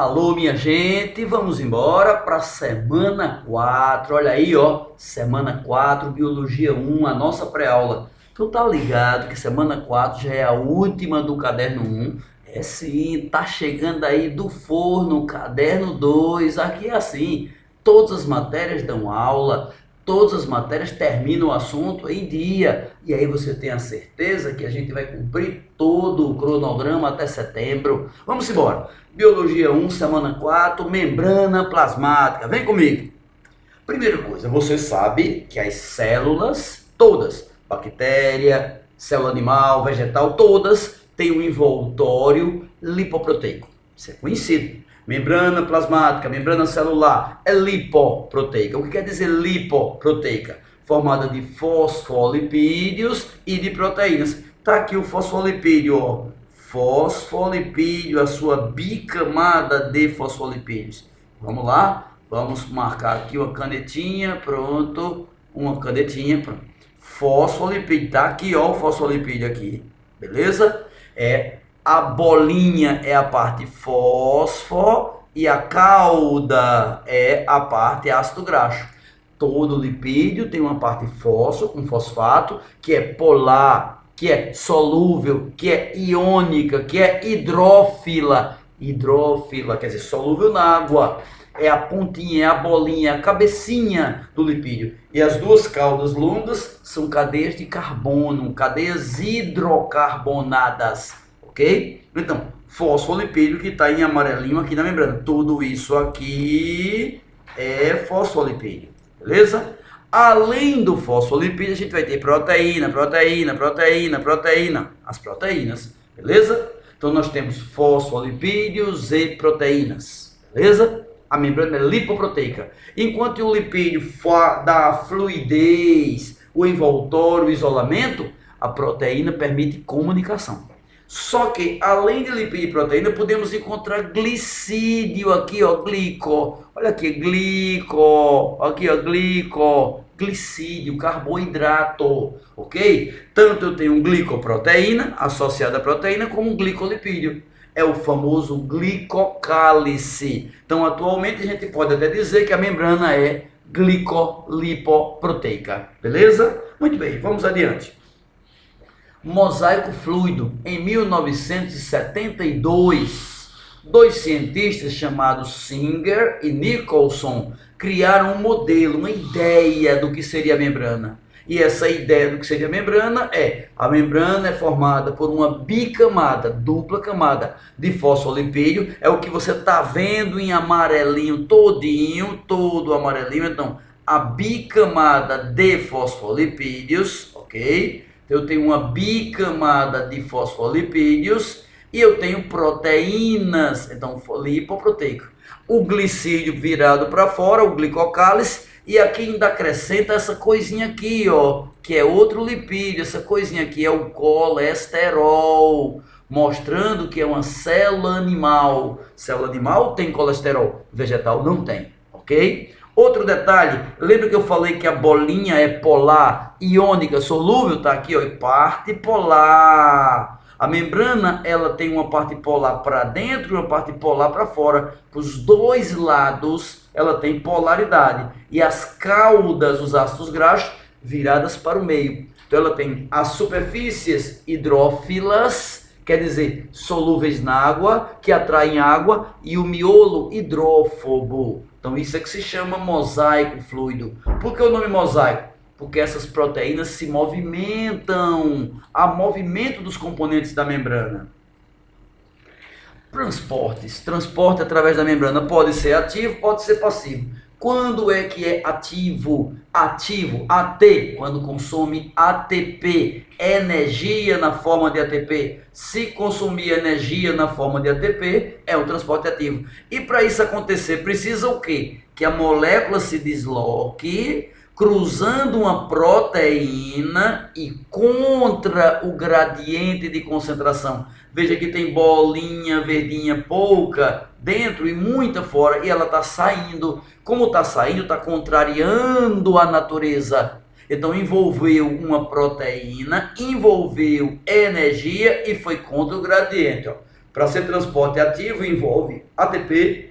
Alô, minha gente, vamos embora para a semana 4. Olha aí, ó, semana 4, Biologia 1, a nossa pré-aula. Tu tá ligado que semana 4 já é a última do caderno 1? É sim, tá chegando aí do forno, caderno 2. Aqui é assim, todas as matérias dão aula, todas as matérias terminam o assunto em dia. E aí você tem a certeza que a gente vai cumprir todo o cronograma até setembro. Vamos embora. Biologia 1, semana 4, membrana plasmática. Vem comigo. Primeira coisa, você sabe que as células, todas, bactéria, célula animal, vegetal, todas têm um envoltório lipoproteico. Isso é conhecido. Membrana plasmática, membrana celular é lipoproteica. O que quer dizer lipoproteica? Formada de fosfolipídios e de proteínas. Tá aqui o fosfolipídio, ó. Fosfolipídio, a sua bicamada de fosfolipídios. Vamos lá? Vamos marcar aqui uma canetinha, pronto. Uma canetinha, pronto. Fosfolipídio, tá aqui, ó, o fosfolipídio aqui. Beleza? A bolinha é a parte fósforo e a cauda é a parte ácido graxo. Todo lipídio tem uma parte fósforo, um fosfato, que é polar, que é solúvel, que é iônica, que é hidrófila. Hidrófila quer dizer solúvel na água. É a pontinha, é a bolinha, a cabecinha do lipídio. E as duas caudas longas são cadeias de carbono, cadeias hidrocarbonadas. Ok? Então, fosfolipídio que está em amarelinho aqui na membrana. Tudo isso aqui é fosfolipídio. Beleza? Além do fosfolipídio, a gente vai ter proteína, as proteínas, beleza? Então nós temos fosfolipídios e proteínas, beleza? A membrana é lipoproteica. Enquanto o lipídio dá fluidez, o envoltório, o isolamento, a proteína permite comunicação. Só que, além de lipídio e proteína, podemos encontrar glicídio aqui, ó, glico. Olha aqui, glico. Aqui, ó, glico. Glicídio, carboidrato, ok? Tanto eu tenho glicoproteína, associada à proteína, como um glicolipídio. É o famoso glicocálice. Então, atualmente, a gente pode até dizer que a membrana é glicolipoproteica. Beleza? Muito bem, vamos adiante. Mosaico fluido. Em 1972, dois cientistas chamados Singer e Nicholson criaram um modelo, uma ideia do que seria a membrana. E essa ideia do que seria a membrana é formada por uma bicamada, dupla camada de fosfolipídio. É o que você está vendo em amarelinho todinho, todo amarelinho. Então, a bicamada de fosfolipídios, ok? Eu tenho uma bicamada de fosfolipídios e eu tenho proteínas, então lipoproteico. O glicídio virado para fora, o glicocálice, e aqui ainda acrescenta essa coisinha aqui, ó, que é outro lipídio. Essa coisinha aqui é o colesterol, mostrando que é uma célula animal. Célula animal tem colesterol, vegetal não tem, ok? Outro detalhe, lembra que eu falei que a bolinha é polar, iônica, solúvel? Tá aqui, ó, parte polar. A membrana, ela tem uma parte polar para dentro e uma parte polar para fora. Os dois lados, ela tem polaridade. E as caudas, os ácidos graxos, viradas para o meio. Então, ela tem as superfícies hidrófilas, quer dizer, solúveis na água, que atraem água, e o miolo hidrófobo. Então, isso é que se chama mosaico fluido. Por que o nome mosaico? Porque essas proteínas se movimentam. Há movimento dos componentes da membrana. Transporte através da membrana pode ser ativo, pode ser passivo. Quando é que é ativo? Ativo, AT, quando consome ATP, energia na forma de ATP. Se consumir energia na forma de ATP, é o transporte ativo. E para isso acontecer, precisa o quê? Que a molécula se desloque, cruzando uma proteína e contra o gradiente de concentração. Veja que tem bolinha verdinha pouca dentro e muita fora, e ela está saindo. Como está saindo, está contrariando a natureza. Então envolveu uma proteína, envolveu energia e foi contra o gradiente. Ó. Para ser transporte ativo envolve ATP,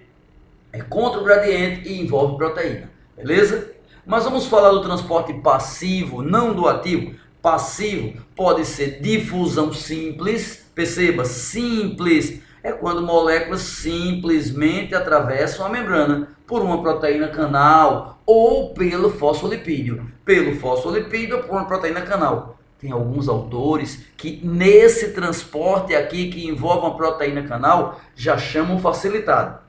é contra o gradiente e envolve proteína, beleza? Mas vamos falar do transporte passivo, não do ativo. Passivo pode ser difusão simples, perceba, simples é quando moléculas simplesmente atravessam a membrana por uma proteína canal ou pelo fosfolipídio. Pelo fosfolipídio ou por uma proteína canal. Tem alguns autores que nesse transporte aqui que envolve uma proteína canal já chamam facilitado.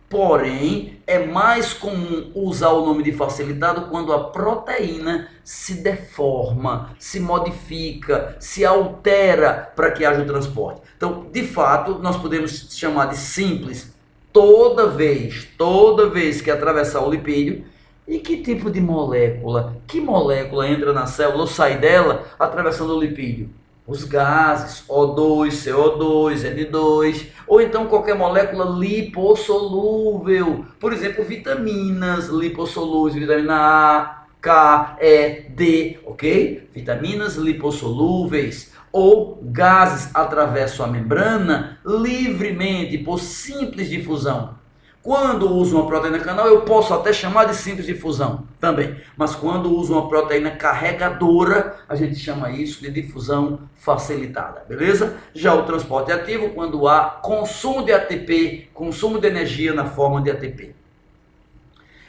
Porém, é mais comum usar o nome de facilitado quando a proteína se deforma, se modifica, se altera para que haja o transporte. Então, de fato, nós podemos chamar de simples toda vez que atravessar o lipídio. E que tipo de molécula? Que molécula entra na célula ou sai dela atravessando o lipídio? Os gases, O2, CO2, N2, ou então qualquer molécula lipossolúvel. Por exemplo, vitaminas lipossolúveis, vitamina A, K, E, D, ok? Vitaminas lipossolúveis. Ou gases atravessam a membrana livremente por simples difusão. Quando uso uma proteína canal, eu posso até chamar de simples difusão também. Mas quando uso uma proteína carregadora, a gente chama isso de difusão facilitada, beleza? Já o transporte ativo, quando há consumo de ATP, consumo de energia na forma de ATP.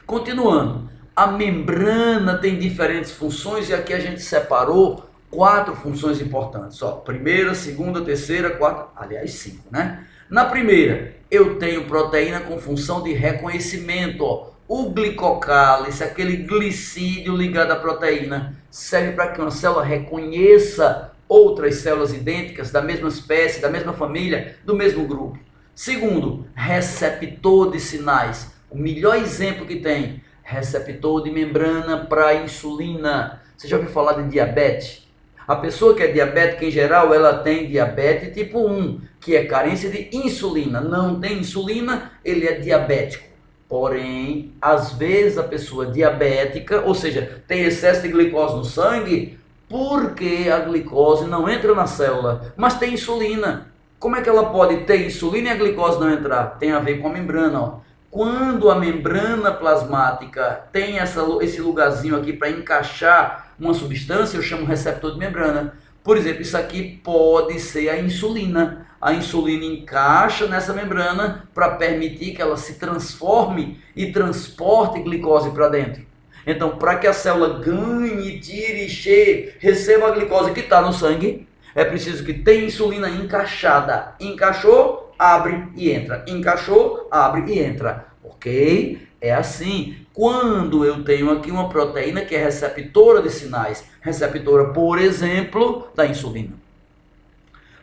Continuando, a membrana tem diferentes funções e aqui a gente separou 4 funções importantes. Ó, primeira, segunda, terceira, quarta, aliás 5, né? Na primeira, eu tenho proteína com função de reconhecimento. Ó. O glicocálice, aquele glicídio ligado à proteína, serve para que uma célula reconheça outras células idênticas da mesma espécie, da mesma família, do mesmo grupo. Segundo, receptor de sinais. O melhor exemplo que tem, receptor de membrana para insulina. Você já ouviu falar de diabetes? A pessoa que é diabética, em geral, ela tem diabetes tipo 1, que é carência de insulina. Não tem insulina, ele é diabético. Porém, às vezes a pessoa diabética, ou seja, tem excesso de glicose no sangue, porque a glicose não entra na célula, mas tem insulina. Como é que ela pode ter insulina e a glicose não entrar? Tem a ver com a membrana, ó. Quando a membrana plasmática tem esse lugarzinho aqui para encaixar uma substância, eu chamo receptor de membrana. Por exemplo, isso aqui pode ser a insulina. A insulina encaixa nessa membrana para permitir que ela se transforme e transporte glicose para dentro. Então, para que a célula ganhe, tire, cheie, receba a glicose que está no sangue, é preciso que tenha insulina encaixada. Encaixou, abre e entra. Encaixou, abre e entra. Ok? É assim. Quando eu tenho aqui uma proteína que é receptora de sinais, receptora, por exemplo, da insulina.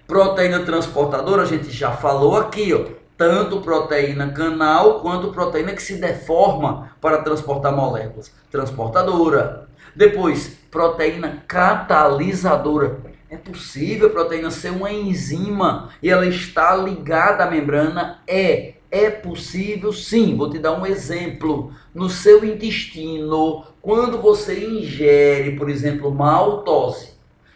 Proteína transportadora, a gente já falou aqui, ó, tanto proteína canal quanto proteína que se deforma para transportar moléculas. Transportadora. Depois, proteína catalisadora. É possível a proteína ser uma enzima e ela está ligada à membrana? É possível sim. Vou te dar um exemplo. No seu intestino, quando você ingere, por exemplo, maltose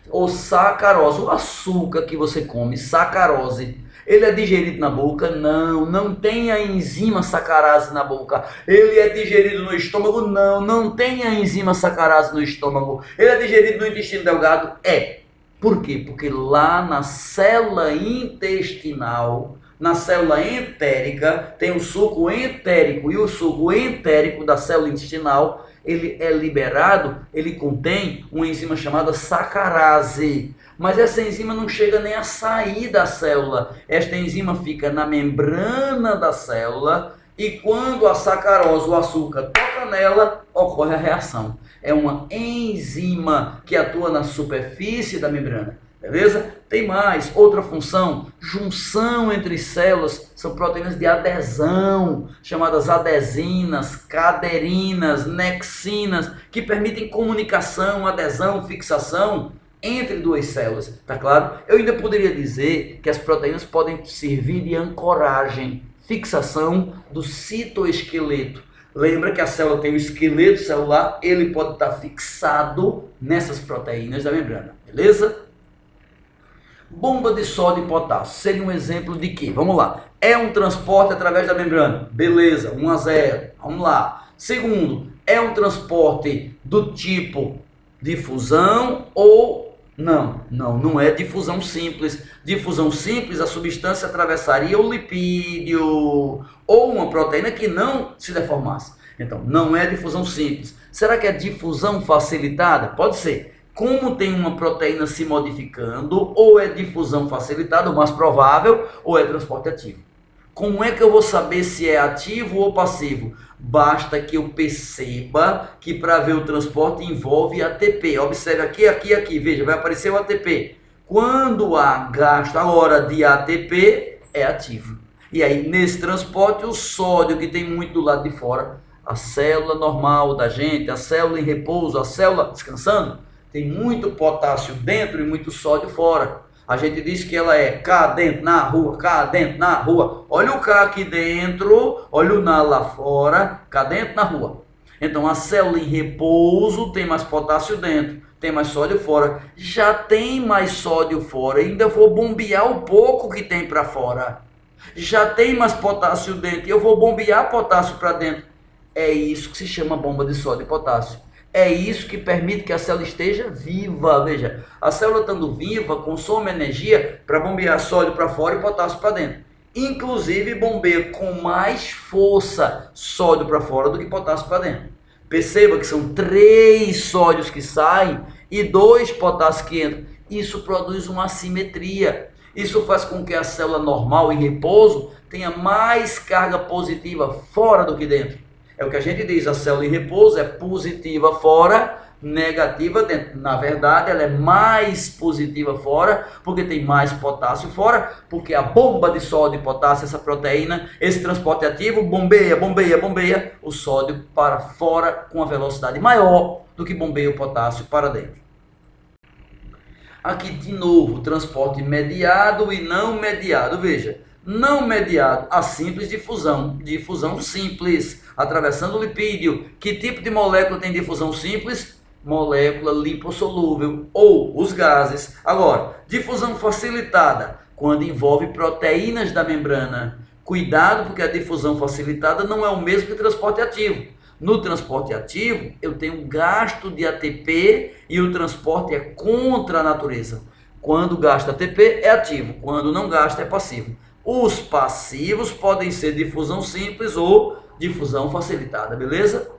ou sacarose, o açúcar que você come, sacarose, ele é digerido na boca? Não tem a enzima sacarase na boca. Ele é digerido no estômago? Não tem a enzima sacarase no estômago. Ele é digerido no intestino delgado? É. Por quê? Porque lá na célula intestinal, na célula entérica, tem o suco entérico, e o suco entérico da célula intestinal, ele é liberado, ele contém uma enzima chamada sacarase. Mas essa enzima não chega nem a sair da célula. Esta enzima fica na membrana da célula e quando a sacarose, o açúcar, toca nela, ocorre a reação. É uma enzima que atua na superfície da membrana. Beleza? Tem mais, outra função, junção entre células, são proteínas de adesão, chamadas adesinas, caderinas, nexinas, que permitem comunicação, adesão, fixação entre duas células, tá claro? Eu ainda poderia dizer que as proteínas podem servir de ancoragem, fixação do citoesqueleto. Lembra que a célula tem o esqueleto celular, ele pode estar fixado nessas proteínas da membrana, beleza? Bomba de sódio e potássio seria um exemplo de quê? Vamos lá. É um transporte através da membrana. Beleza, 1 a 0. Vamos lá. Segundo, é um transporte do tipo difusão ou não? Não é difusão simples. Difusão simples, a substância atravessaria o lipídio ou uma proteína que não se deformasse. Então, não é difusão simples. Será que é difusão facilitada? Pode ser. Como tem uma proteína se modificando, ou é difusão facilitada, o mais provável, ou é transporte ativo. Como é que eu vou saber se é ativo ou passivo? Basta que eu perceba que para ver o transporte envolve ATP. Observe aqui, veja, vai aparecer o ATP. Quando há gasto agora de ATP, é ativo. E aí, nesse transporte, o sódio que tem muito do lado de fora, a célula normal da gente, a célula em repouso, a célula descansando, tem muito potássio dentro e muito sódio fora. A gente diz que ela é cá dentro na rua, cá dentro na rua. Olha o cá aqui dentro, olha o na lá fora, cá dentro na rua. Então a célula em repouso tem mais potássio dentro, tem mais sódio fora. Já tem mais sódio fora, ainda vou bombear o pouco que tem para fora. Já tem mais potássio dentro e eu vou bombear potássio para dentro. É isso que se chama bomba de sódio e potássio. É isso que permite que a célula esteja viva. Veja, a célula estando viva consome energia para bombear sódio para fora e potássio para dentro. Inclusive bombeia com mais força sódio para fora do que potássio para dentro. Perceba que são 3 sódios que saem e 2 potássios que entram. Isso produz uma assimetria. Isso faz com que a célula normal em repouso tenha mais carga positiva fora do que dentro. É o que a gente diz, a célula em repouso é positiva fora, negativa dentro. Na verdade, ela é mais positiva fora, porque tem mais potássio fora, porque a bomba de sódio e potássio, essa proteína, esse transporte ativo, bombeia o sódio para fora com a velocidade maior do que bombeia o potássio para dentro. Aqui de novo, transporte mediado e não mediado. Veja, não mediado, a simples difusão, difusão simples, atravessando o lipídio. Que tipo de molécula tem difusão simples? Molécula lipossolúvel ou os gases. Agora, difusão facilitada, quando envolve proteínas da membrana. Cuidado, porque a difusão facilitada não é o mesmo que transporte ativo. No transporte ativo, eu tenho gasto de ATP e o transporte é contra a natureza. Quando gasta ATP, é ativo. Quando não gasta, é passivo. Os passivos podem ser difusão simples ou difusão facilitada, beleza?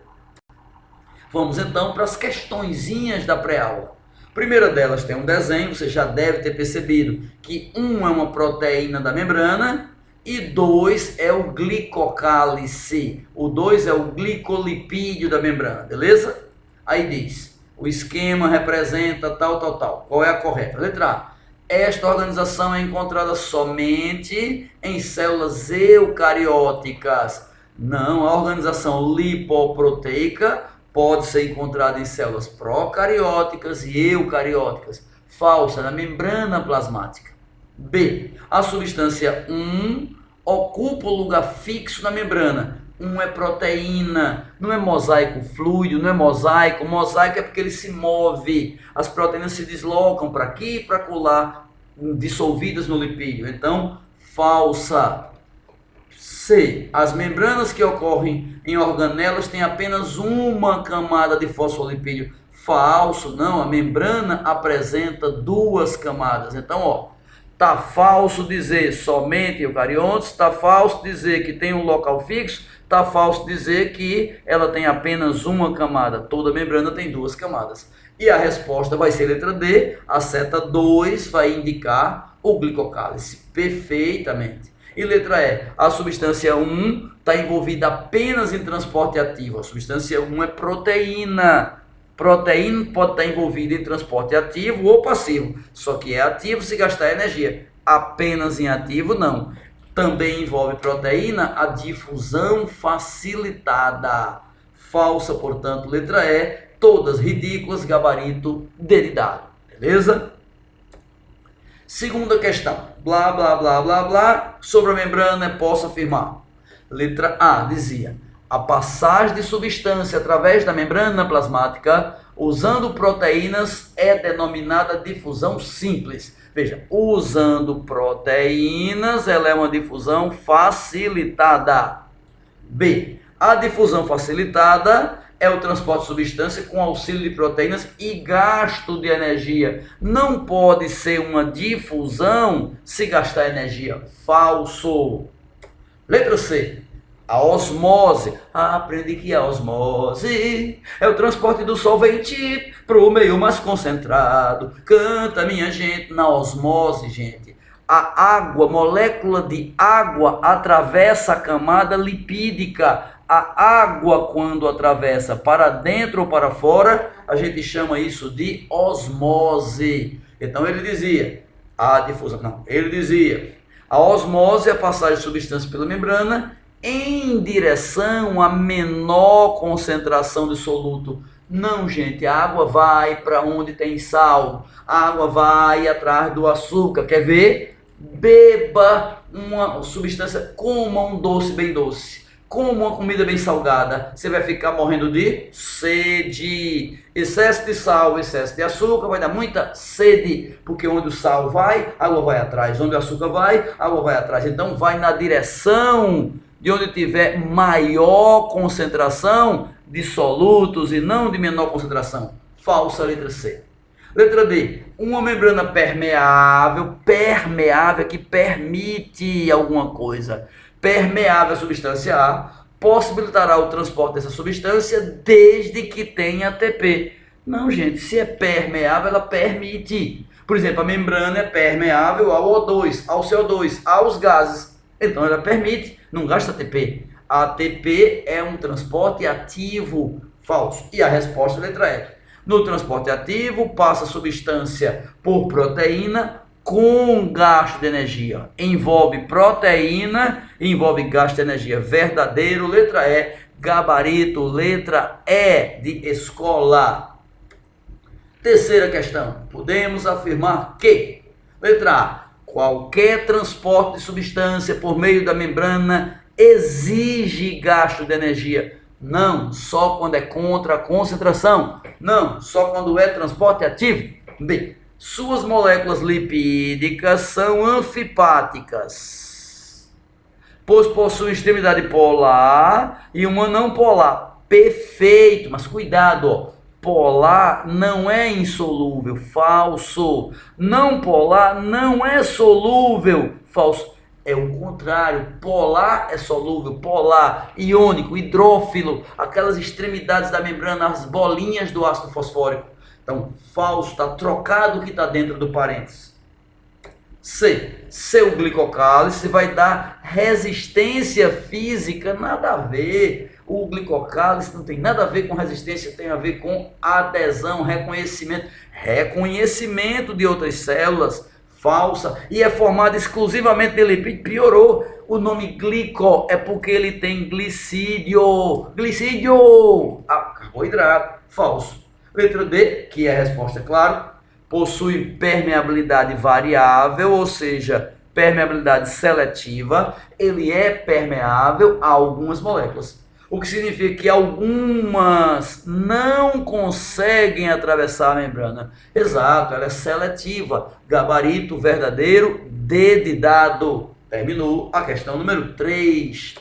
Vamos então para as questõezinhas da pré-aula. Primeira delas tem um desenho, você já deve ter percebido que 1 é uma proteína da membrana e 2 é o glicocálice. O 2 é o glicolipídio da membrana, beleza? Aí diz, o esquema representa tal. Qual é a correta? Letra A. Esta organização é encontrada somente em células eucarióticas. Não, a organização lipoproteica pode ser encontrada em células procarióticas e eucarióticas. Falsa, na membrana plasmática. B. A substância 1 ocupa o lugar fixo na membrana. 1 é proteína, não é mosaico fluido, não é mosaico. Mosaico é porque ele se move. As proteínas se deslocam para aqui e para acolá, dissolvidas no lipídio. Então, falsa. C. As membranas que ocorrem em organelas têm apenas uma camada de fosfolipídio. Falso, não. A membrana apresenta 2 camadas. Então, ó, tá falso dizer somente eucariontes, tá falso dizer que tem um local fixo, tá falso dizer que ela tem apenas uma camada. Toda membrana tem 2 camadas. E a resposta vai ser letra D. A seta 2 vai indicar o glicocálice. Perfeitamente. E letra E, a substância 1 está envolvida apenas em transporte ativo. A substância 1 é proteína. Proteína pode estar envolvida em transporte ativo ou passivo. Só que é ativo se gastar energia. Apenas em ativo, não. Também envolve proteína a difusão facilitada. Falsa, portanto, letra E. Todas ridículas, gabarito dedidado. Beleza? Segunda questão, blá, sobre a membrana posso afirmar. Letra A dizia, A passagem de substância através da membrana plasmática, usando proteínas, é denominada difusão simples. Veja, usando proteínas, ela é uma difusão facilitada. B. A difusão facilitada é o transporte de substância com auxílio de proteínas e gasto de energia. Não pode ser uma difusão se gastar energia. Falso. Letra C. A osmose. Aprendi que a osmose é o transporte do solvente para o meio mais concentrado. Canta, minha gente. Na osmose, gente, a água, molécula de água, atravessa a camada lipídica. A água, quando atravessa para dentro ou para fora, a gente chama isso de osmose. Então ele dizia, a osmose é a passagem de substância pela membrana em direção à menor concentração de soluto. Não, gente, a água vai para onde tem sal, a água vai atrás do açúcar. Quer ver? Beba uma substância, coma um doce bem doce, coma uma comida bem salgada, você vai ficar morrendo de sede. Excesso de sal, excesso de açúcar vai dar muita sede, porque onde o sal vai, a água vai atrás, onde o açúcar vai, a água vai atrás. Então vai na direção de onde tiver maior concentração de solutos e não de menor concentração. Falsa, letra C. Letra D. Uma membrana permeável que permite alguma coisa. Permeável à substância A, possibilitará o transporte dessa substância desde que tenha ATP. Não, gente, se é permeável, ela permite. Por exemplo, a membrana é permeável ao O2, ao CO2, aos gases. Então ela permite, não gasta ATP. A ATP é um transporte ativo. Falso. E a resposta é a letra E. No transporte ativo, passa a substância por proteína com gasto de energia. Envolve proteína, envolve gasto de energia. Verdadeiro, letra E. Gabarito, letra E de escola. Terceira questão. Podemos afirmar que, letra A, qualquer transporte de substância por meio da membrana exige gasto de energia. Não, só quando é contra a concentração. Não, só quando é transporte ativo. B. Suas moléculas lipídicas são anfipáticas, pois possuem extremidade polar e uma não polar. Perfeito, mas cuidado, ó. Polar não é insolúvel. Falso. Não polar não é solúvel. Falso. É o contrário, polar é solúvel, polar, iônico, hidrófilo, aquelas extremidades da membrana, as bolinhas do ácido fosfórico. Então, falso, está trocado o que está dentro do parênteses. C. Seu glicocálice vai dar resistência física, nada a ver. O glicocálice não tem nada a ver com resistência, tem a ver com adesão, reconhecimento de outras células. Falsa, e é formado exclusivamente de lipídio. Piorou, o nome glico é porque ele tem glicídio, carboidrato. Falso. Letra D, que é a resposta, é claro, possui permeabilidade variável, ou seja, permeabilidade seletiva. Ele é permeável a algumas moléculas, o que significa que algumas não conseguem atravessar a membrana. Exato, ela é seletiva. Gabarito verdadeiro, D de dado. Terminou a questão número 3.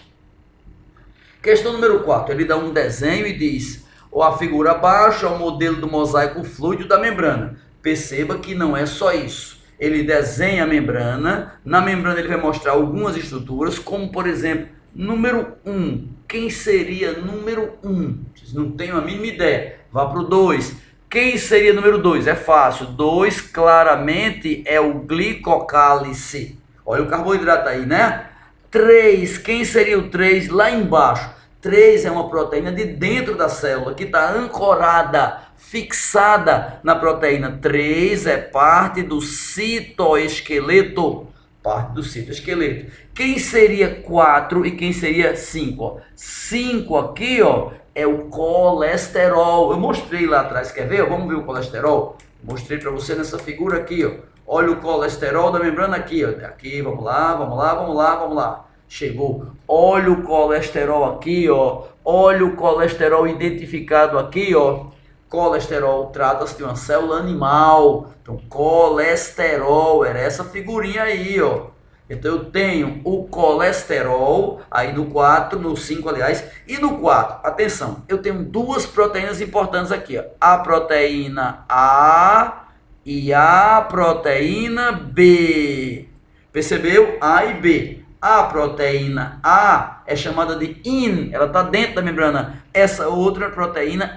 Questão número 4. Ele dá um desenho e diz: a figura abaixo é o modelo do mosaico fluido da membrana. Perceba que não é só isso. Ele desenha a membrana. Na membrana ele vai mostrar algumas estruturas, como por exemplo, número 1. Quem seria número 1? Vocês não têm a mínima ideia. Vá para o 2. Quem seria número 2? É fácil. 2 claramente é o glicocálice. Olha o carboidrato aí, né? 3. Quem seria o 3? Lá embaixo. 3 é uma proteína de dentro da célula que está ancorada, fixada na proteína. 3 é parte do citoesqueleto. Parte do citoesqueleto. Quem seria 4 e quem seria 5? 5 aqui, ó, é o colesterol. Eu mostrei lá atrás, quer ver? Vamos ver o colesterol? Mostrei para você nessa figura aqui, ó. Olha o colesterol da membrana aqui, ó. Aqui, vamos lá. Chegou. Olha o colesterol aqui, ó. Olha o colesterol identificado aqui, ó. Colesterol trata-se de uma célula animal. Então, colesterol, era essa figurinha aí, ó. Então, eu tenho o colesterol, aí no 4, no 5, aliás, e no 4, atenção, eu tenho duas proteínas importantes aqui, ó. A proteína A e a proteína B. Percebeu? A e B. A proteína A é chamada de in, ela está dentro da membrana. Essa outra proteína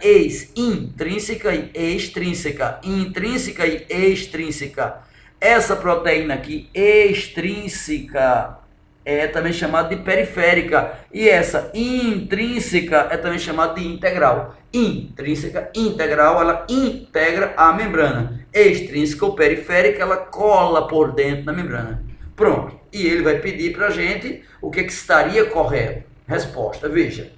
intrínseca e extrínseca. Intrínseca e extrínseca. Essa proteína aqui, extrínseca, é também chamada de periférica. E essa intrínseca é também chamada de integral. Intrínseca, integral, ela integra a membrana. Extrínseca ou periférica, ela cola por dentro da membrana. Pronto. E ele vai pedir para a gente o que estaria correto. Resposta, veja.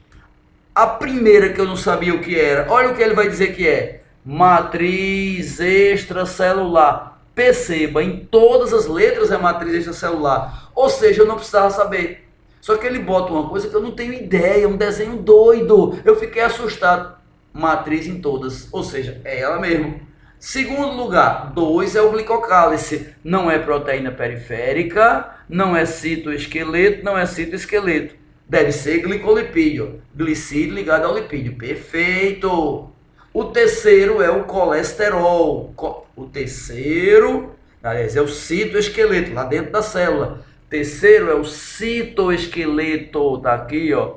A primeira que eu não sabia o que era, olha o que ele vai dizer que é. Matriz extracelular. Perceba, em todas as letras é matriz extracelular. Ou seja, eu não precisava saber. Só que ele bota uma coisa que eu não tenho ideia, um desenho doido. Eu fiquei assustado. Matriz em todas, ou seja, é ela mesmo. Segundo lugar, 2 é o glicocálice. Não é proteína periférica, não é citoesqueleto, não é citoesqueleto. Deve ser glicolipídio. Glicídio ligado ao lipídio. Perfeito! O terceiro é o colesterol. O terceiro, aliás, é o citoesqueleto, lá dentro da célula. Terceiro é o citoesqueleto, tá aqui, ó.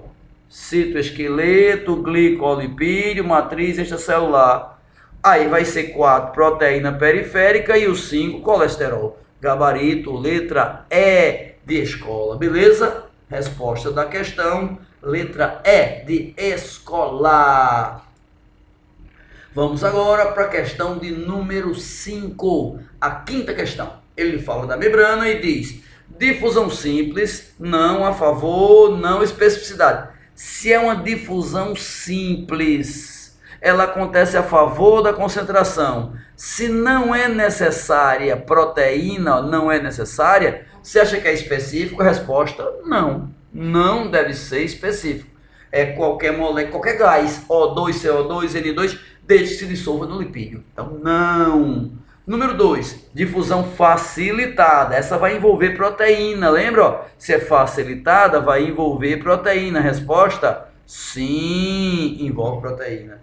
Citoesqueleto, glicolipídio, matriz extracelular. Aí vai ser 4, proteína periférica e o 5, colesterol. Gabarito, letra E de escola, beleza? Resposta da questão, letra E de escolar. Vamos agora para a questão de número 5, a quinta questão. Ele fala da membrana e diz, difusão simples, não a favor, não especificidade. Se é uma difusão simples, ela acontece a favor da concentração. Se não é necessária proteína, não é necessária, você acha que é específico? A resposta, não. Não deve ser específico. É qualquer molécula, qualquer gás, O2, CO2, N2, desde que se dissolva no lipídio. Então, não. Número 2, difusão facilitada. Essa vai envolver proteína, lembra? Ó? Se é facilitada, vai envolver proteína. Resposta, sim, envolve proteína.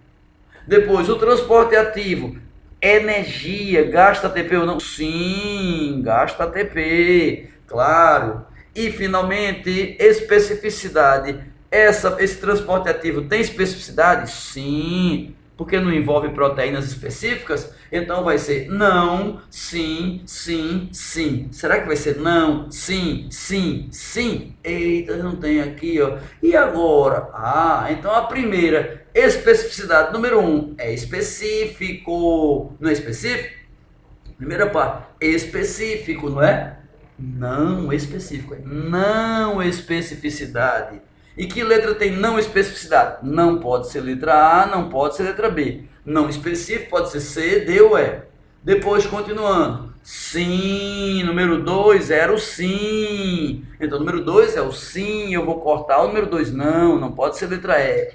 Depois, o transporte ativo. Energia, gasta ATP ou não? Sim, gasta ATP, claro. E, finalmente, especificidade. Esse transporte ativo tem especificidade? Sim, porque não envolve proteínas específicas, então vai ser não, sim, sim, sim. Será que vai ser não, sim, sim, sim? Eita, não tem aqui, ó. E agora? Ah, então a primeira, especificidade número 1, é específico. Não é específico? Primeira parte, específico, não é? Não específico, é não especificidade. E que letra tem não especificidade? Não pode ser letra A, não pode ser letra B. Não específico pode ser C, D ou E. Depois, continuando. Sim, número 2 era o sim. Então, número 2 é o sim, eu vou cortar o número 2. Não, não pode ser letra E.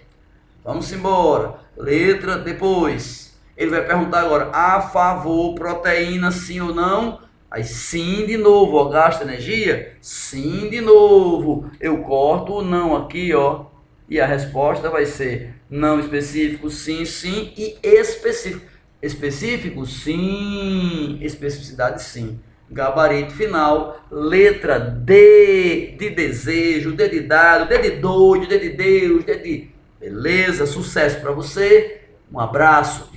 Vamos embora. Letra depois. Ele vai perguntar agora, a favor, proteína, sim ou não? Aí sim de novo, ó, gasta energia? Sim de novo. Eu corto o não aqui, ó. E a resposta vai ser não específico, sim, sim. E específico. Específico, sim. Especificidade, sim. Gabarito final, letra D de desejo, D de dado, D de doido, D de Deus, D de... Beleza? Sucesso para você. Um abraço.